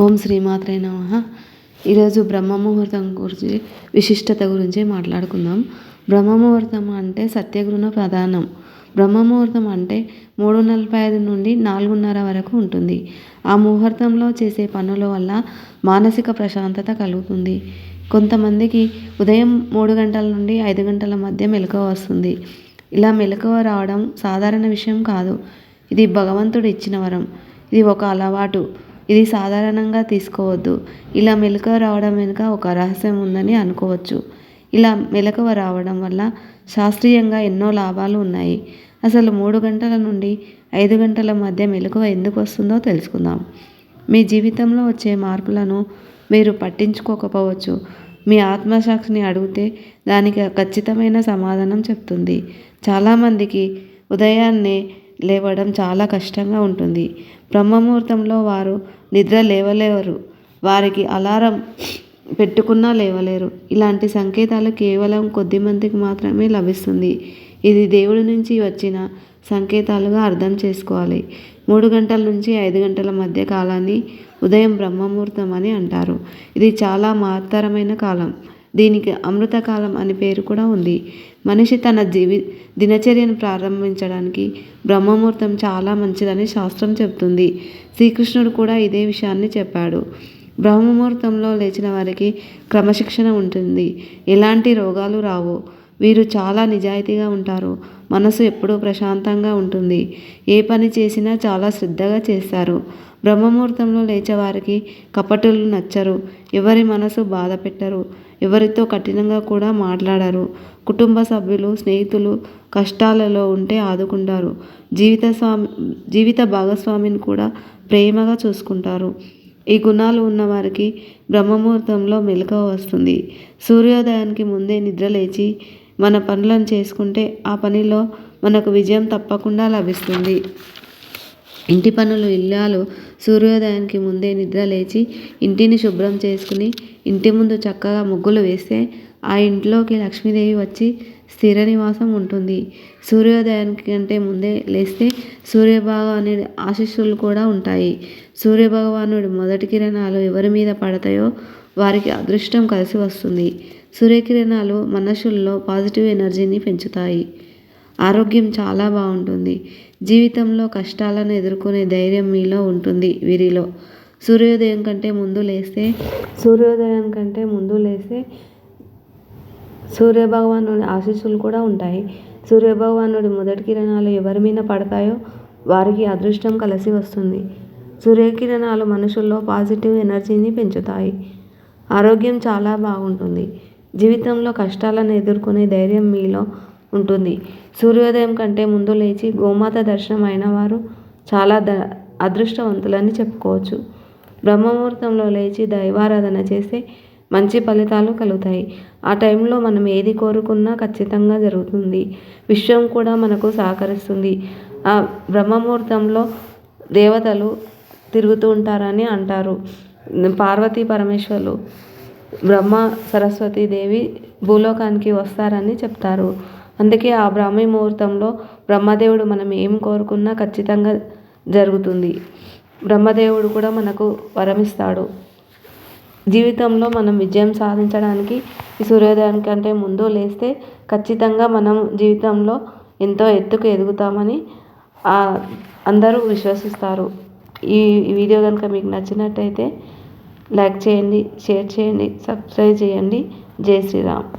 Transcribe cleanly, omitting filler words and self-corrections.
ఓం శ్రీమాత్రే నమః. ఈరోజు బ్రహ్మముహూర్తం గురించి విశిష్టత గురించి మాట్లాడుకుందాం. బ్రహ్మముహూర్తం అంటే సత్యగృణ ప్రధానం. బ్రహ్మముహూర్తం అంటే 3:45 నుండి 4:30 వరకు ఉంటుంది. ఆ ముహూర్తంలో చేసే పనుల వల్ల మానసిక ప్రశాంతత కలుగుతుంది. కొంతమందికి ఉదయం 3 గంటల నుండి 5 గంటల మధ్య మెలకువ వస్తుంది. ఇలా మెలకువ రావడం సాధారణ విషయం కాదు. ఇది భగవంతుడు ఇచ్చిన వరం. ఇది ఒక అలవాటు. ఇది సాధారణంగా తీసుకోవద్దు. ఇలా మెలకువ రావడం వెనుక ఒక రహస్యం ఉందని అనుకోవచ్చు. ఇలా మెలకువ రావడం వల్ల శాస్త్రీయంగా ఎన్నో లాభాలు ఉన్నాయి. అసలు 3 గంటల నుండి 5 గంటల మధ్య మెలకువ ఎందుకు వస్తుందో తెలుసుకుందాం. మీ జీవితంలో వచ్చే మార్పులను మీరు పట్టించుకోకపోవచ్చు. మీ ఆత్మసాక్షిని అడిగితే దానికి ఖచ్చితమైన సమాధానం చెప్తుంది. చాలామందికి ఉదయాన్నే లేవడం చాలా కష్టంగా ఉంటుంది. బ్రహ్మముహూర్తంలో వారు నిద్ర లేవలేరు. వారికి అలారం పెట్టుకున్నా లేవలేరు. ఇలాంటి సంకేతాలు కేవలం కొద్దిమందికి మాత్రమే లభిస్తుంది. ఇది దేవుడి నుంచి వచ్చిన సంకేతాలుగా అర్థం చేసుకోవాలి. 3 గంటల నుంచి 5 గంటల మధ్య కాలాన్ని ఉదయం బ్రహ్మముహూర్తం అని అంటారు. ఇది చాలా మహత్తరమైన కాలం. దీనికి అమృతకాలం అని పేరు కూడా ఉంది. మనిషి తన దినచర్యను ప్రారంభించడానికి బ్రహ్మముహూర్తం చాలా మంచిదని శాస్త్రం చెబుతుంది. శ్రీకృష్ణుడు కూడా ఇదే విషయాన్ని చెప్పాడు. బ్రహ్మముహూర్తంలో లేచిన వారికి క్రమశిక్షణ ఉంటుంది. ఎలాంటి రోగాలు రావు. వీరు చాలా నిజాయితీగా ఉంటారు. మనసు ఎప్పుడూ ప్రశాంతంగా ఉంటుంది. ఏ పని చేసినా చాలా శ్రద్ధగా చేస్తారు. బ్రహ్మముహూర్తంలో లేచేవారికి కపటులు నచ్చరు. ఎవరి మనసు బాధ పెట్టరు. ఎవరితో కఠినంగా కూడా మాట్లాడరు. కుటుంబ సభ్యులు, స్నేహితులు కష్టాలలో ఉంటే ఆదుకుంటారు. జీవిత భాగస్వామిని కూడా ప్రేమగా చూసుకుంటారు. ఈ గుణాలు ఉన్నవారికి బ్రహ్మముహూర్తంలో మెలకువ వస్తుంది. సూర్యోదయానికి ముందే నిద్రలేచి మన పనులను చేసుకుంటే ఆ పనిలో మనకు విజయం తప్పకుండా లభిస్తుంది. ఇంటి పనులు ఇల్లాలు సూర్యోదయానికి ముందే నిద్ర లేచి ఇంటిని శుభ్రం చేసుకుని ఇంటి ముందు చక్కగా ముగ్గులు వేస్తే ఆ ఇంట్లోకి లక్ష్మీదేవి వచ్చి స్థిర నివాసం ఉంటుంది. సూర్యోదయానికి కంటే ముందే లేస్తే సూర్యభగవానుడి ఆశీస్సులు కూడా ఉంటాయి. సూర్యభగవానుడి మొదటి కిరణాలు ఎవరి మీద పడతాయో వారికి అదృష్టం కలిసి వస్తుంది. సూర్యకిరణాలు మనసుల్లో పాజిటివ్ ఎనర్జీని పెంచుతాయి. ఆరోగ్యం చాలా బాగుంటుంది. జీవితంలో కష్టాలను ఎదుర్కొనే ధైర్యం మీలో ఉంటుంది. వీరిలో సూర్యోదయం కంటే ముందు లేస్తే సూర్యభగవానుడి ఆశీస్సులు కూడా ఉంటాయి. సూర్యభగవానుడి మొదటి కిరణాలు ఎవరి మీద పడతాయో వారికి అదృష్టం కలిసి వస్తుంది. సూర్యకిరణాలు మనుషుల్లో పాజిటివ్ ఎనర్జీని పెంచుతాయి. ఆరోగ్యం చాలా బాగుంటుంది. జీవితంలో కష్టాలను ఎదుర్కొనే ధైర్యం మీలో ఉంటుంది. సూర్యోదయం కంటే ముందు లేచి గోమాత దర్శనం అయిన వారు చాలా అదృష్టవంతులని చెప్పుకోవచ్చు. బ్రహ్మముహూర్తంలో లేచి దైవారాధన చేస్తే మంచి ఫలితాలు కలుగుతాయి. ఆ టైంలో మనం ఏది కోరుకున్నా ఖచ్చితంగా జరుగుతుంది. విశ్వం కూడా మనకు సహకరిస్తుంది. ఆ బ్రహ్మముహూర్తంలో దేవతలు తిరుగుతూ ఉంటారని అంటారు. పార్వతీ పరమేశ్వరులు, బ్రహ్మ సరస్వతి దేవి భూలోకానికి వస్తారని చెప్తారు. అందుకే ఆ బ్రాహ్మీ ముహూర్తంలో బ్రహ్మదేవుడు మనం ఏం కోరుకున్నా ఖచ్చితంగా జరుగుతుంది. బ్రహ్మదేవుడు కూడా మనకు వరమిస్తాడు. జీవితంలో మనం విజయం సాధించడానికి ఈ సూర్యోదయం కంటే ముందు లేస్తే ఖచ్చితంగా మనం జీవితంలో ఎంతో ఎత్తుకు ఎదుగుతామని అందరూ విశ్వసిస్తారు. ఈ వీడియో కనుక మీకు నచ్చినట్టయితే లైక్ చేయండి, షేర్ చేయండి, సబ్స్క్రైబ్ చేయండి. జై శ్రీరామ్.